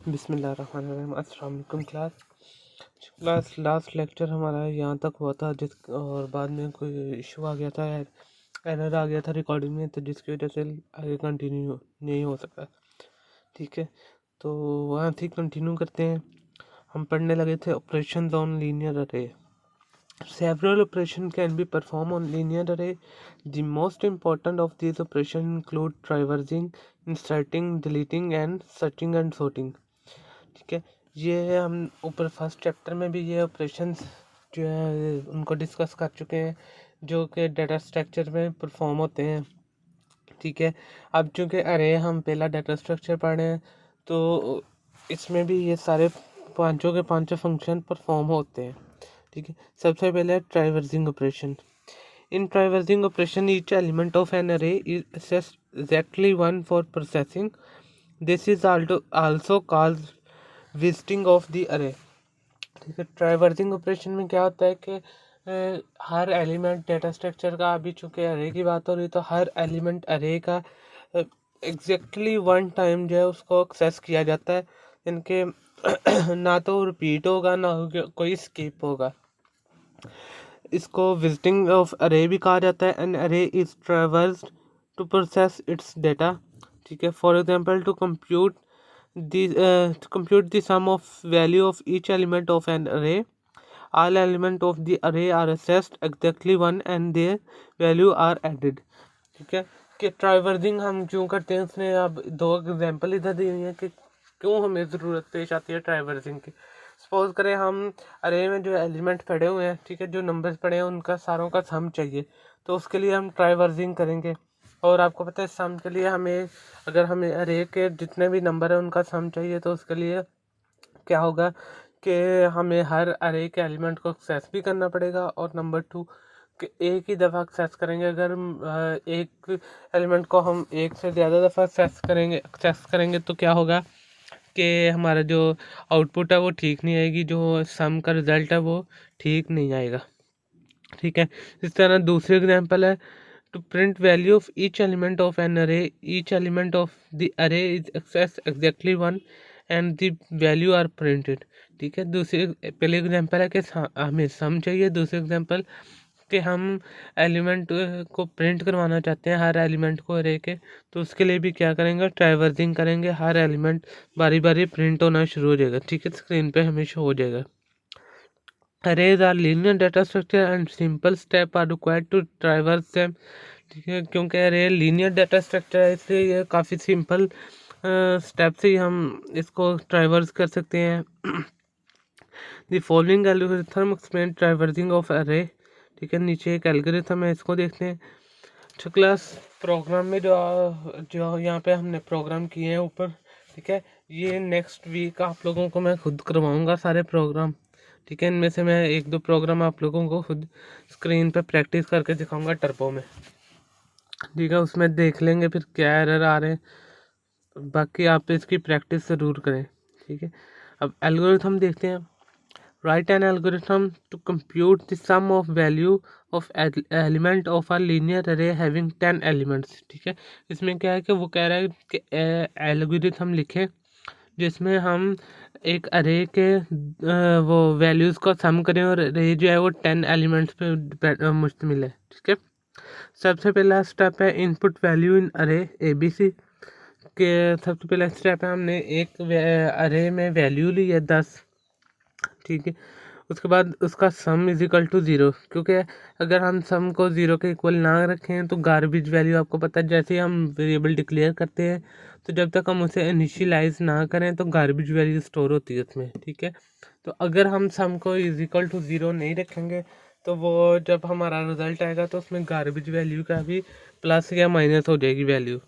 बिस्मिल्लाहिर्रहमानिर्रहीम। अस्सलाम वालेकुम क्लास लास्ट लेक्चर हमारा यहाँ तक हुआ था और बाद में कोई इशू आ गया था, एरर आ गया था रिकॉर्डिंग में, तो जिसकी वजह से आगे कंटिन्यू नहीं हो सका। ठीक है, तो वहाँ थी कंटिन्यू करते हैं। हम पढ़ने लगे थे operations on linear array. Several operations can be performed on linear array. The most important of these operations include traversing, inserting, deleting and searching and sorting. ठीक है, ये हम ऊपर फर्स्ट चैप्टर में भी ये ऑपरेशंस जो है उनको डिस्कस कर चुके हैं, जो कि डाटा स्ट्रक्चर में परफॉर्म होते हैं। ठीक है, अब चूँकि अरे हम पहला डाटा स्ट्रक्चर पढ़ रहे हैं, तो इसमें भी ये सारे पांचों के पांचों फंक्शन परफॉर्म होते हैं। ठीक है, सबसे पहले traversing operation. In traversing operation each element of an array is accessed exactly one for processing. This is also called visiting of the array. ठीक है, ट्राइवर्सिंग ऑपरेशन में क्या होता है कि हर एलिमेंट डाटा स्ट्रक्चर का, अभी चूँकि अरे की बात हो रही, तो हर एलिमेंट अरे का एग्जैक्टली वन टाइम जो है उसको एक्सेस किया जाता है। इनके ना तो रिपीट होगा ना कोई स्किप होगा। इसको विजिटिंग ऑफ अरे भी कहा जाता है। An array is traversed to process its data. ठीक है, for example to compute the sum of value of each element of an array, all element of the array are assessed exactly one and their value are added। ठीक है, कि ट्राइवर्सिंग हम क्यों करते हैं, उसने अब दो एग्जांपल इधर दी हुई है कि क्यों हमें ज़रूरत पेश आती है ट्राइवर्सिंग की। सपोज करें हम अरे में जो एलिमेंट पड़े हुए हैं, ठीक है, जो नंबर्स पड़े हैं उनका सारों का सम चाहिए, तो उसके लिए हम ट्राइवर्सिंग करेंगे। और आपको पता है सम के लिए हमें, अगर हमें अरे के जितने भी नंबर है उनका सम चाहिए, तो उसके लिए क्या होगा कि हमें हर अरे के एलिमेंट को एक्सेस भी करना पड़ेगा, और नंबर टू कि एक ही दफ़ा एक्सेस करेंगे। अगर एक एलिमेंट को हम एक से ज़्यादा दफ़ा एक्सेस करेंगे तो क्या होगा कि हमारा जो आउटपुट है वो ठीक नहीं आएगी, जो सम का रिज़ल्ट है वो ठीक नहीं आएगा। ठीक है, इस तरह दूसरी एग्जांपल है to print value of each element of an array, each element of the array is access exactly one and the value are printed. ठीक है, दूसरी पहले एग्जांपल है कि हमें सम चाहिए, दूसरी एग्जांपल कि हम एलिमेंट को प्रिंट करवाना चाहते हैं, हर एलिमेंट को अरे के, तो उसके लिए भी क्या करेंगे, ट्राइवर्सिंग करेंगे। हर एलिमेंट बारी बारी प्रिंट होना शुरू हो जाएगा। ठीक है, स्क्रीन पे हमेशा हो जाएगा। Arrays are linear data structure and simple step are required to traverse them। ठीक है, क्योंकि array linear data structure है, इसलिए ये काफ़ी सिंपल स्टेप से ही हम इसको ट्राइवर्स कर सकते हैं। The following algorithm explain traversing of array। ठीक है, नीचे एक एल्गोरिथम है, इसको देखते हैं। तो क्लास प्रोग्राम में जो यहाँ पे हमने प्रोग्राम किए हैं ऊपर, ठीक है, ये नेक्स्ट वीक आप लोगों को मैं खुद करवाऊँगा सारे प्रोग्राम। ठीक है, इनमें से मैं एक दो प्रोग्राम आप लोगों को खुद स्क्रीन पे प्रैक्टिस करके दिखाऊंगा टर्बो में। ठीक है, उसमें देख लेंगे फिर क्या एरर आ रहे हैं, बाकी आप इसकी प्रैक्टिस ज़रूर करें। ठीक है, अब एल्गोरिथम देखते हैं। Write an algorithm to compute the sum of value of element of a linear array having 10 elements. ठीक है, इसमें क्या है कि वो कह रहा है कि एल्गोरिथम लिखे जिसमें हम एक अरे के वो वैल्यूज़ को सम करें, और अरे जो है वो 10 एलिमेंट्स पे मुश्तमिल है। ठीक है, सबसे पहला स्टेप है इनपुट वैल्यू इन अरे ABC के। सबसे पहला स्टेप है, हमने एक अरे में वैल्यू ली है 10। ठीक है, उसके बाद उसका सम इज इक्वल टू 0, क्योंकि अगर हम सम को 0 के इक्वल ना रखें तो गार्बेज वैल्यू, आपको पता है जैसे ही हम वेरिएबल डिक्लेयर करते हैं तो जब तक हम उसे इनिशियलाइज ना करें तो गार्बेज वैल्यू स्टोर होती है उसमें। ठीक है, तो अगर हम सम को इज इक्वल टू 0 नहीं रखेंगे तो वो जब हमारा रिजल्ट आएगा तो उसमें गार्बेज वैल्यू का भी प्लस या माइनस हो जाएगी वैल्यू।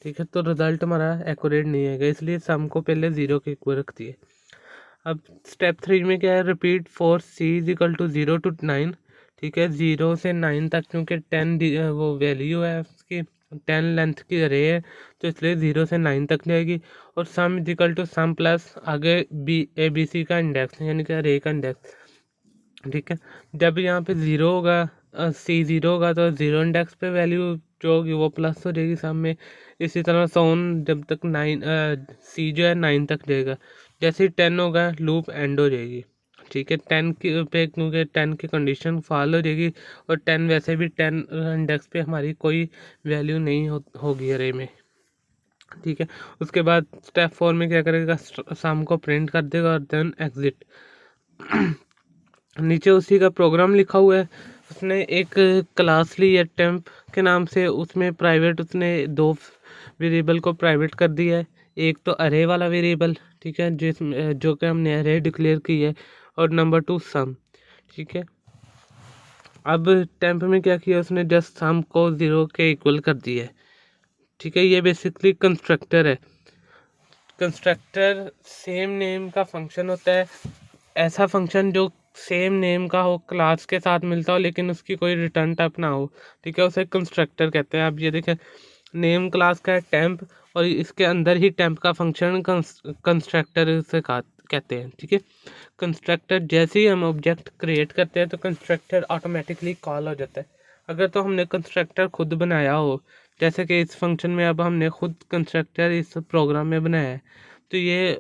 ठीक है, तो रिजल्ट हमारा एक्यूरेट नहीं आएगा, इसलिए सम को पहले 0 के इक्वल रखती है। अब स्टेप 3 में क्या है, repeat for C is equal to 0 to 9। ठीक है, 0 से 9 तक, क्योंकि 10 वो वैल्यू है उसकी, 10 लेंथ की अरे है, तो इसलिए 0 से 9 तक जाएगी। और sum is equal to sum plus आगे ABC का इंडेक्स, यानी कि अरे का इंडेक्स। ठीक है, जब यहाँ पे 0 होगा, C 0 होगा, तो 0 इंडेक्स पे वैल्यू जो होगी वो प्लस हो जाएगी सम में। इसी तरह सोन जब तक 9 सी जो है 9 तक जाएगा। जैसे ही 10 होगा लूप एंड हो जाएगी, ठीक है। 10 की पे क्योंकि 10 की कंडीशन फॉल हो जाएगी, और 10 वैसे भी 10 इंडेक्स पे हमारी कोई वैल्यू नहीं होगी अरे में, ठीक है। उसके बाद स्टेप 4 में क्या करेगा, सम को प्रिंट कर देगा और देन एग्जिट। नीचे उसी का प्रोग्राम लिखा हुआ है। उसने एक क्लास ली है टेम्प के नाम से, उसमें प्राइवेट उसने 2 वेरिएबल को प्राइवेट कर दिया है। एक तो अरे वाला वेरिएबल, ठीक है, जो कि हमने अरे डिक्लेयर की है, और नंबर 2 सम, ठीक है। अब टेम्प में क्या किया उसने, जस्ट सम को 0 के इक्वल कर दिया है, ठीक है। ये बेसिकली कंस्ट्रक्टर है। कंस्ट्रक्टर सेम नेम का फंक्शन होता है, ऐसा फंक्शन जो सेम नेम का हो, क्लास के साथ मिलता हो, लेकिन उसकी कोई रिटर्न टाइप ना हो, ठीक है, उसे कंस्ट्रक्टर कहते हैं। आप ये देखें, नेम क्लास का है टेम्प, और इसके अंदर ही टेम्प का फंक्शन कंस्ट्रक्टर से कहते हैं, ठीक है। कंस्ट्रक्टर जैसे ही हम ऑब्जेक्ट क्रिएट करते हैं तो कंस्ट्रक्टर ऑटोमेटिकली कॉल हो जाता है। अगर तो हमने कंस्ट्रक्टर खुद बनाया हो, जैसे कि इस फंक्शन में अब हमने खुद कंस्ट्रक्टर इस प्रोग्राम में बनाया है, तो ये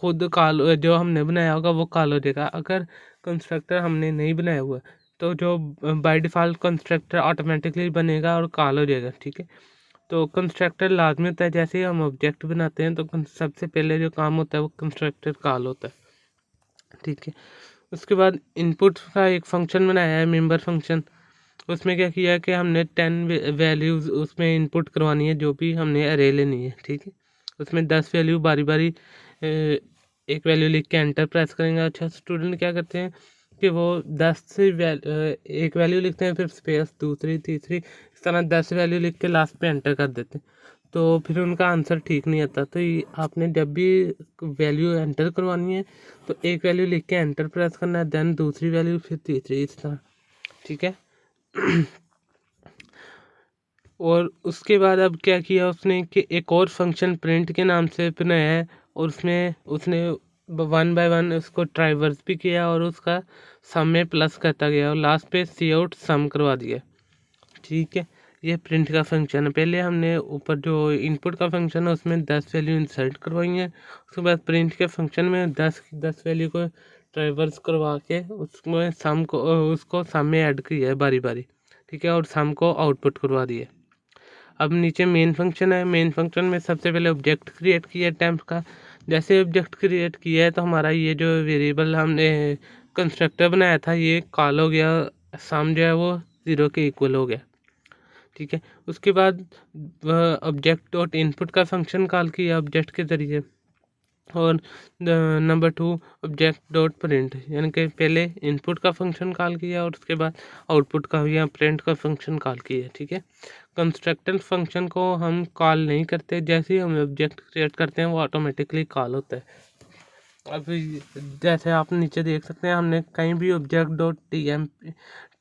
खुद कॉल जो हमने बनाया होगा वो कॉल हो जाएगा। अगर कंस्ट्रक्टर हमने नहीं बनाया हुआ तो जो बाय डिफ़ॉल्ट कंस्ट्रक्टर ऑटोमेटिकली बनेगा और कॉल हो जाएगा, ठीक है। तो कंस्ट्रक्टर लाजमी होता है, जैसे ही हम ऑब्जेक्ट बनाते हैं तो सबसे पहले जो काम होता है वो कंस्ट्रक्टर कॉल होता है, ठीक है। उसके बाद इनपुट का एक फंक्शन बनाया है, मेंबर फंक्शन। उसमें क्या किया है कि हमने 10 वैल्यूज़ उसमें इनपुट करवानी है, जो भी हमने अरे लेनी है, ठीक है। उसमें 10 वैल्यू बारी बारी एक वैल्यू लिख के एंटर प्रेस करेंगे। अच्छा, स्टूडेंट क्या करते हैं कि वो 10 से एक वैल्यू लिखते हैं, फिर स्पेस, दूसरी, तीसरी, इस तरह 10 वैल्यू लिख के लास्ट पे एंटर कर देते हैं, तो फिर उनका आंसर ठीक नहीं आता। तो आपने जब भी वैल्यू एंटर करवानी है तो एक वैल्यू लिख के एंटर प्रेस करना है, देन दूसरी वैल्यू, फिर तीसरी, इस तरह, ठीक है। और उसके बाद अब क्या किया उसने कि एक और फंक्शन प्रिंट के नाम से बनाया है, और उसमें उसने 1 बाय 1 उसको ट्राइवर्स भी किया, और उसका सम में प्लस करता गया, और लास्ट पे सी आउट सम करवा दिया, ठीक है। ये प्रिंट का फंक्शन है। पहले हमने ऊपर जो इनपुट का फंक्शन है उसमें 10 वैल्यू इंसर्ट करवाई है, उसके बाद प्रिंट के फंक्शन में 10 वैल्यू को ट्राइवर्स करवा के उसमें सम को उसको सम में ऐड किया है बारी बारी, ठीक है, और सम को आउटपुट करवा दिया। अब नीचे मेन फंक्शन है। मेन फंक्शन में सबसे पहले ऑब्जेक्ट क्रिएट किया है टेम्प का। जैसे ऑब्जेक्ट क्रिएट किया है तो हमारा ये जो वेरिएबल हमने कंस्ट्रक्टर बनाया था ये कॉल हो गया, सम जो है वो 0 के इक्वल हो गया, ठीक है। उसके बाद ऑब्जेक्ट डॉट इनपुट का फंक्शन कॉल किया ऑब्जेक्ट के ज़रिए, और नंबर 2 ऑब्जेक्ट डॉट प्रिंट, यानी कि पहले इनपुट का फंक्शन कॉल किया और उसके बाद आउटपुट का या प्रिंट का फंक्शन कॉल किया, ठीक है। कंस्ट्रक्टर फंक्शन को हम कॉल नहीं करते, जैसे ही हम ऑब्जेक्ट क्रिएट करते हैं वो ऑटोमेटिकली कॉल होता है। अभी जैसे आप नीचे देख सकते हैं हमने कहीं भी ऑब्जेक्ट डॉट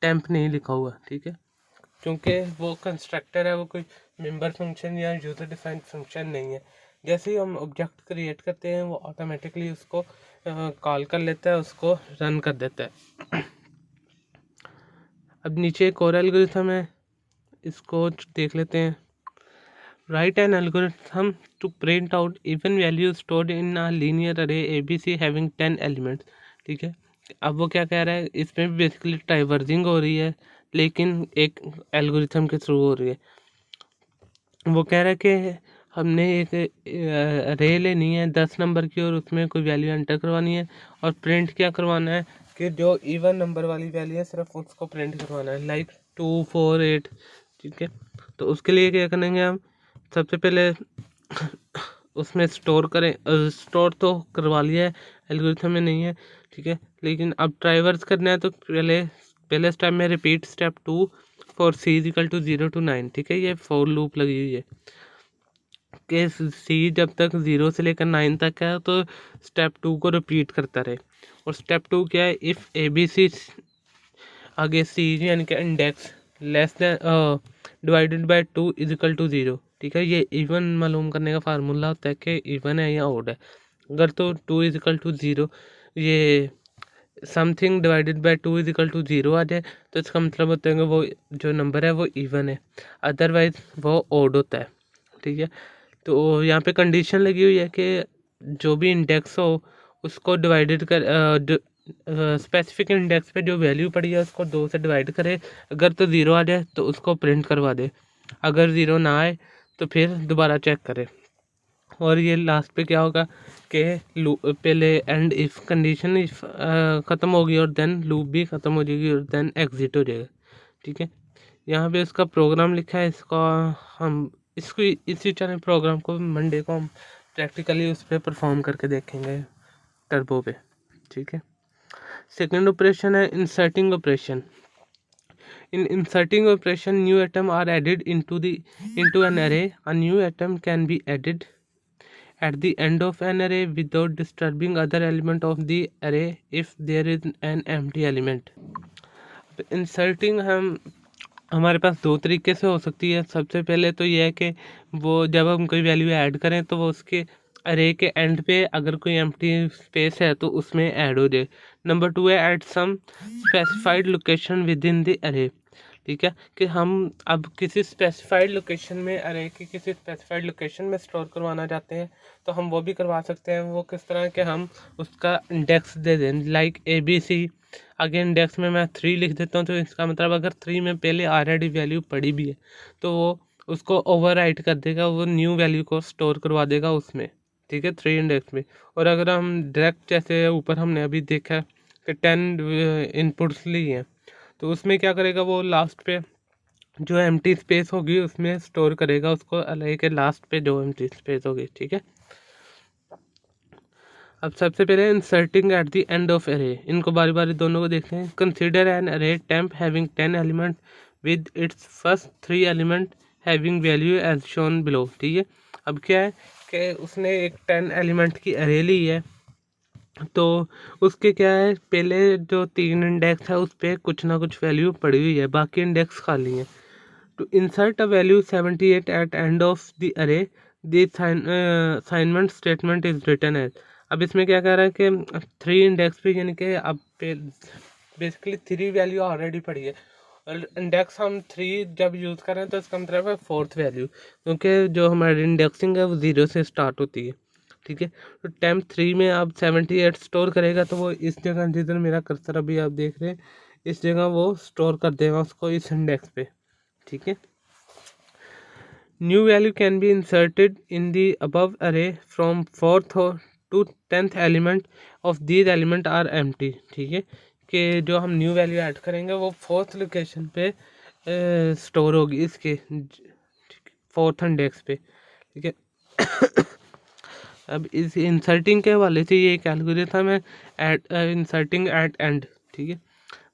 टेम्प नहीं लिखा हुआ, ठीक है, क्योंकि वो कंस्ट्रक्टर है, वो कोई मेंबर फंक्शन या यूज़र डिफाइंड फंक्शन नहीं है। जैसे ही हम ऑब्जेक्ट क्रिएट करते हैं वो ऑटोमेटिकली उसको कॉल कर लेता है, उसको रन कर देता है। अब नीचे एक और एल्गोरिथम है, इसको देख लेते हैं। Write an algorithm to print out even value stored in a linear array ABC having 10 elements, ठीक है। अब वो क्या कह रहा है, इसमें बेसिकली ट्राइवर्जिंग हो रही है, लेकिन एक एल्गोरिथम के थ्रू हो रही है। वो कह रहा है कि हमने एक रे लेनी है 10 नंबर की, और उसमें कोई वैल्यू एंटर करवानी है, और प्रिंट क्या करवाना है कि जो इवन नंबर वाली वैल्यू है सिर्फ उसको प्रिंट करवाना है, लाइक 2, 4, 8, ठीक है। तो उसके लिए क्या करेंगे हम, सबसे पहले उसमें स्टोर करें, स्टोर तो करवा लिया है, एल्गोरिथम में नहीं है, ठीक है, लेकिन अब ट्राइवर्स करना है तो पहले स्टेप में repeat step 2 for C is equal to 0 to 9, ठीक है। ये फॉर लूप लगी हुई है कि C जब तक 0 से लेकर 9 तक है तो स्टेप 2 को रिपीट करता रहे। और स्टेप 2 क्या है, इफ़ ABC आगे C यानी कि index less than divided by 2 is equal to 0, ठीक है। ये इवन मालूम करने का फार्मूला होता है कि इवन है या ऑड है। अगर तो 2 इज इक्वल टू 0, ये something divided by 2 is equal to 0 आ जाए तो इसका मतलब होता है कि वो जो नंबर है वो इवन है, अदरवाइज वो ऑड होता है, ठीक है। तो यहाँ पे कंडीशन लगी हुई है कि जो भी इंडेक्स हो उसको डिवाइडेड कर स्पेसिफिक इंडेक्स पे जो वैल्यू पड़ी है उसको 2 से डिवाइड करे, अगर तो 0 आ जाए तो उसको प्रिंट करवा दे, अगर 0 ना आए तो फिर दोबारा चेक करे। और ये लास्ट पे क्या होगा कि पहले एंड इफ कंडीशन इफ ख़त्म होगी और देन लूप भी ख़त्म हो जाएगी और देन एग्जिट हो जाएगा, ठीक है। यहाँ पे इसका प्रोग्राम लिखा है, इसका हम इसको इसी तरह प्रोग्राम को मंडे को हम प्रैक्टिकली उस पर परफॉर्म करके देखेंगे टर्बो पे, ठीक है। सेकेंड ऑपरेशन है inserting operation. In inserting operation, new atom are added into an array. A new atom can be added at the end of an array without disturbing other element of the array if there is an empty element. Inserting हमारे पास दो तरीके से हो सकती है। सबसे पहले तो यह है कि वो जब हम कोई वैल्यू ऐड करें तो वो उसके अरे के एंड पे अगर कोई एम्प्टी स्पेस है तो उसमें ऐड हो जाए। नंबर 2 है at some specified location within the array, ठीक है, कि हम अब किसी स्पेसिफाइड लोकेशन में अरे की किसी स्पेसिफाइड लोकेशन में स्टोर करवाना चाहते हैं तो हम वो भी करवा सकते हैं। वो किस तरह के, हम उसका इंडेक्स दे दें, लाइक ABC, आगे इंडेक्स में मैं 3 लिख देता हूँ, तो इसका मतलब अगर 3 में पहले ऑलरेडी वैल्यू पड़ी भी है तो वो उसको ओवरराइट कर देगा, वो न्यू वैल्यू को स्टोर करवा देगा उसमें, ठीक है, 3 इंडेक्स में। और अगर हम डायरेक्ट जैसे ऊपर हमने अभी देखा कि 10 इनपुट्स ली हैं तो उसमें क्या करेगा, वो लास्ट पे जो एम्प्टी स्पेस होगी उसमें स्टोर करेगा उसको, अरे के लास्ट पे जो एम्प्टी स्पेस होगी, ठीक है। अब सबसे पहले inserting at the end of array, इनको बारी बारी दोनों को देखते हैं। Consider an array temp having 10 element with its first 3 element having value as shown below, ठीक है। अब क्या है कि उसने एक 10 एलिमेंट की एरे ली है, तो उसके क्या है, पहले जो 3 इंडेक्स है उस पर कुछ ना कुछ वैल्यू पड़ी हुई है, बाकी इंडेक्स खाली हैं। To insert a value 78 at end of the array, the assignment statement is written as। अब इसमें क्या कह रहा है कि 3 इंडेक्स पे, यानी कि अब बेसिकली 3 वैल्यू ऑलरेडी पड़ी है और इंडेक्स हम 3 जब यूज़ करें तो इसका मतलब है 4th वैल्यू, क्योंकि जो हमारी इंडेक्सिंग है वो 0 से स्टार्ट होती है, ठीक है। तो टेम्प 3 में आप 78 स्टोर करेगा तो वो इस जगह, जिधर मेरा कर्सर अभी आप देख रहे हैं, इस जगह वो स्टोर कर देगा उसको इस इंडेक्स पे, ठीक है। New value can be inserted in the above array from 4th to 10th element of these element are empty, ठीक है, कि जो हम न्यू वैल्यू ऐड करेंगे वो 4th लोकेशन पे स्टोर होगी, इसके 4th इंडेक्स पे, ठीक है। अब इस इंसर्टिंग के हवाले से ये एक एल्गोरिथम है, एट इंसर्टिंग एट एंड, ठीक है।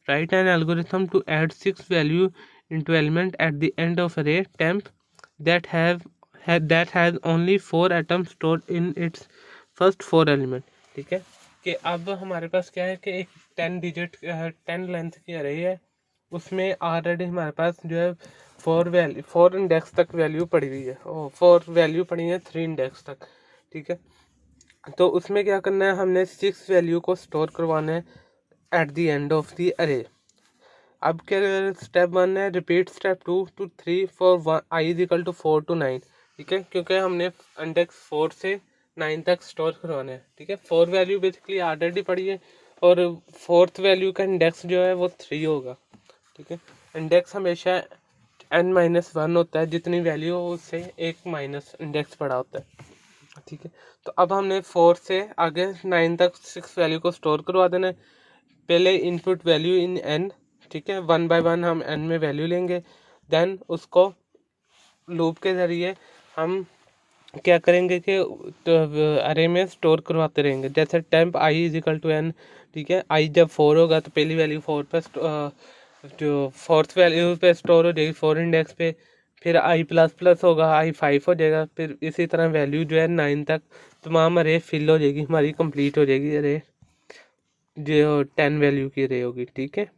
Write an algorithm to add 6 value into element at the end of array temp that has only 4 atoms stored in its first 4 element, ठीक है। कि अब हमारे पास क्या है कि एक 10 डिजिट 10 लेंथ की अरे है, उसमें ऑलरेडी हमारे पास जो है 4 इंडेक्स तक वैल्यू पड़ी हुई है, 4 वैल्यू पड़ी है 3 इंडेक्स तक, ठीक है। तो उसमें क्या करना है, हमने 6 वैल्यू को स्टोर करवाना है at the end of the array. अब क्या स्टेप 1 है, repeat step 2 to 3 for I is equal to 4 to 9, ठीक है, क्योंकि हमने इंडेक्स 4 से 9 तक स्टोर करवाना है, ठीक है। 4 वैल्यू बेसिकली ऑलरेडी पड़ी है और 4th वैल्यू का इंडेक्स जो है वो 3 होगा, ठीक है। इंडेक्स हमेशा n-1 होता है, जितनी वैल्यू हो उससे एक माइनस इंडेक्स पड़ा होता है, ठीक है। तो अब हमने 4 से आगे 9 तक 6 वैल्यू को स्टोर करवा देना है। पहले इनपुट वैल्यू इन n, ठीक है, 1 by 1 हम n में वैल्यू लेंगे, देन उसको लूप के ज़रिए हम क्या करेंगे कि तो अरे में स्टोर करवाते रहेंगे, जैसे temp I is equal to n, ठीक है। आई जब 4 होगा तो पहली वैल्यू 4 पे जो 4th वैल्यू पे स्टोर हो जाएगी 4 इंडेक्स पे, फिर आई प्लस प्लस होगा, आई 5 हो जाएगा, फिर इसी तरह वैल्यू जो है 9 तक तमाम अरे फिल हो जाएगी, हमारी कंप्लीट हो जाएगी अरे, जो 10 वैल्यू की अरे होगी, ठीक है।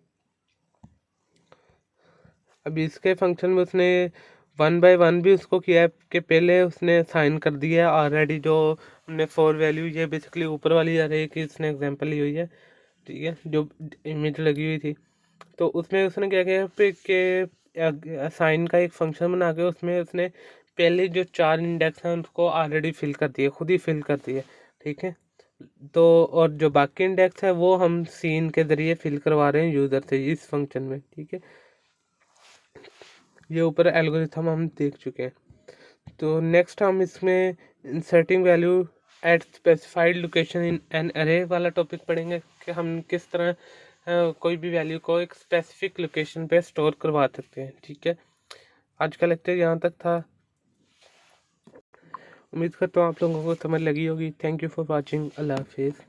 अभी इसके फंक्शन में उसने 1 by 1 भी उसको किया है कि पहले उसने साइन कर दिया है ऑलरेडी, जो हमने 4 वैल्यू, ये बेसिकली ऊपर वाली अरे की इसने एग्जांपल ली हुई है, ठीक है, जो इमेज लगी हुई थी। तो उसमें उसने क्या किया पे कि साइन का एक फंक्शन बना के उसमें उसने पहले जो 4 इंडेक्स हैं उनको ऑलरेडी फिल कर दिए, खुद ही फिल कर दिए, ठीक है। तो और जो बाकी इंडेक्स है वो हम सीन के ज़रिए फिल करवा रहे हैं यूज़र से इस फंक्शन में, ठीक है। ये ऊपर एल्गोरिथम हम देख चुके हैं। तो नेक्स्ट हम इसमें inserting value eight specified location in an अरे वाला टॉपिक पढ़ेंगे कि हम किस तरह कोई भी वैल्यू को एक स्पेसिफिक लोकेशन पे स्टोर करवा सकते हैं, ठीक है। आज का लेक्चर यहाँ तक था। उम्मीद करता हूँ आप लोगों को समझ लगी होगी। Thank you for watching. अल्लाह हाफिज़।